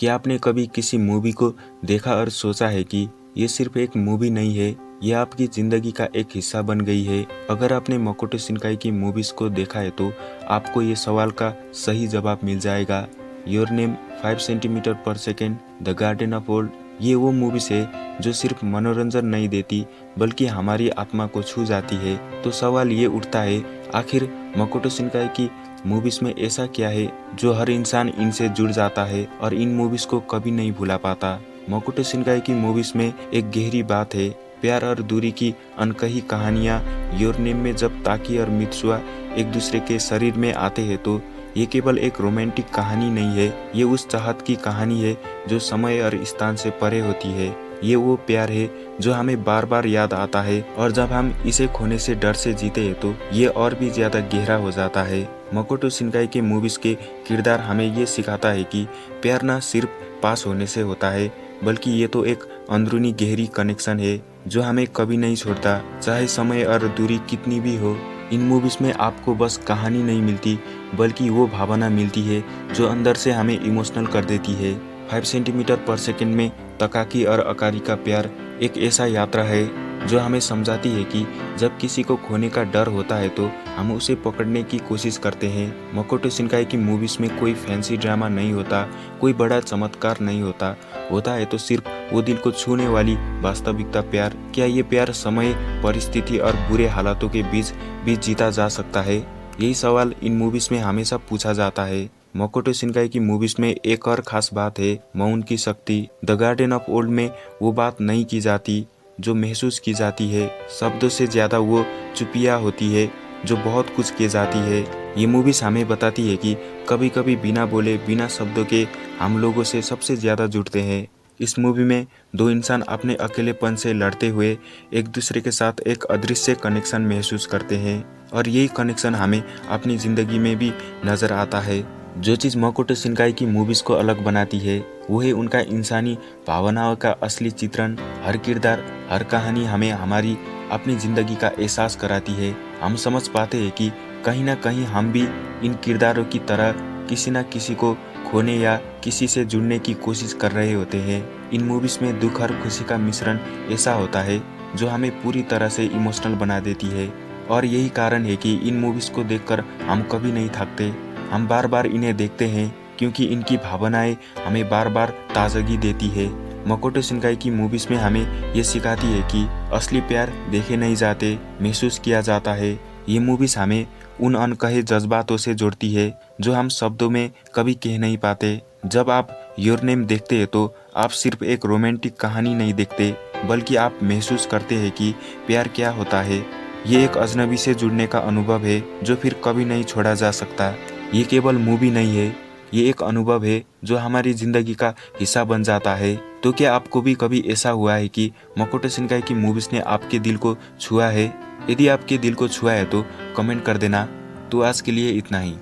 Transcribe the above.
क्या आपने कभी किसी मूवी को देखा और सोचा है कि ये सिर्फ एक मूवी नहीं है, ये आपकी ज़िंदगी का एक हिस्सा बन गई है? अगर आपने मकोटो शिनकाई की मूवीज़ को देखा है तो आपको ये सवाल का सही जवाब मिल जाएगा। योर नेम, 5 सेंटीमीटर पर second, the garden of old, ये वो मूवीज़ है जो सिर्फ मनोरंजन नहीं देती बल्कि हमारी आत्मा को छू जाती है। तो सवाल ये उठता है, आखिर मकोटो शिनकाई की मूवीज़ में ऐसा क्या है जो हर इंसान इनसे जुड़ जाता है और इन मूवीज़ को कभी नहीं भुला पाता? मकोटो शिनकाई की मूवीज़ में एक गहरी बात है, प्यार और दूरी की अनकही कहानियाँ। योर नेम में जब ताकी और मित्सुआ एक दूसरे के शरीर में आते हैं तो ये केवल एक रोमांटिक कहानी नहीं है, ये उस चाहत की कहानी है जो समय और स्थान से परे होती है। ये वो प्यार है जो हमें बार बार याद आता है और जब हम इसे खोने से डर से जीते हैं तो ये और भी ज्यादा गहरा हो जाता है। मकोटो शिनकाई के मूवीज के किरदार हमें ये सिखाता है कि प्यार न सिर्फ पास होने से होता है बल्कि ये तो एक अंदरूनी गहरी कनेक्शन है जो हमें कभी नहीं छोड़ता, चाहे समय और दूरी कितनी भी हो। इन मूवीज में आपको बस कहानी नहीं मिलती बल्कि वो भावना मिलती है जो अंदर से हमें इमोशनल कर देती है। 5 सेंटीमीटर पर सेकेंड में तकाकी और अकारी का प्यार एक ऐसा यात्रा है जो हमें समझाती है कि जब किसी को खोने का डर होता है तो हम उसे पकड़ने की कोशिश करते हैं। मकोटो शिनकाई की मूवीज में कोई फैंसी ड्रामा नहीं होता, कोई बड़ा चमत्कार नहीं होता, होता है तो सिर्फ वो दिल को छूने वाली वास्तविकता प्यार। क्या ये प्यार समय, परिस्थिति और बुरे हालातों के बीच जीता जा सकता है? यही सवाल इन मूवीज में हमेशा पूछा जाता है। मकोटो शिनकाई की मूवीज में एक और खास बात है, मौन की शक्ति। द गार्डन ऑफ ओल्ड में वो बात नहीं की जाती जो महसूस की जाती है, शब्दों से ज्यादा वो चुपिया होती है जो बहुत कुछ की जाती है। ये मूवीज हमें बताती है कि कभी कभी बिना बोले, बिना शब्दों के हम लोगों से सबसे ज्यादा जुड़ते हैं। इस मूवी में दो इंसान अपने अकेलेपन से लड़ते हुए एक दूसरे के साथ एक अदृश्य कनेक्शन महसूस करते हैं और यही कनेक्शन हमें अपनी ज़िंदगी में भी नज़र आता है। जो चीज़ मकोटो शिनकाई की मूवीज़ को अलग बनाती है वो है उनका इंसानी भावनाओं का असली चित्रण। हर किरदार, हर कहानी हमें हमारी अपनी ज़िंदगी का एहसास कराती है। हम समझ पाते हैं कि कहीं ना कहीं हम भी इन किरदारों की तरह किसी न किसी को खोने या किसी से जुड़ने की कोशिश कर रहे होते हैं। इन मूवीज़ में दुख और खुशी का मिश्रण ऐसा होता है जो हमें पूरी तरह से इमोशनल बना देती है और यही कारण है कि इन मूवीज़ को देखकर हम कभी नहीं थकते। हम बार बार इन्हें देखते हैं क्योंकि इनकी भावनाएं हमें बार बार ताजगी देती है। मकोटो शिनकाई की मूवीज़ में हमें ये सिखाती है कि असली प्यार देखे नहीं जाते, महसूस किया जाता है। ये मूवीज़ हमें उन अनकहे जज्बातों से जोड़ती है जो हम शब्दों में कभी कह नहीं पाते। जब आप योर नेम देखते हैं तो आप सिर्फ एक रोमांटिक कहानी नहीं देखते बल्कि आप महसूस करते हैं कि प्यार क्या होता है। ये एक अजनबी से जुड़ने का अनुभव है जो फिर कभी नहीं छोड़ा जा सकता। ये केवल मूवी नहीं है, ये एक अनुभव है जो हमारी ज़िंदगी का हिस्सा बन जाता है। तो क्या आपको भी कभी ऐसा हुआ है कि मकोटो शिनकाई की मूवीज़ ने आपके दिल को छुआ है? यदि आपके दिल को छुआ है तो कमेंट कर देना। तो आज के लिए इतना ही।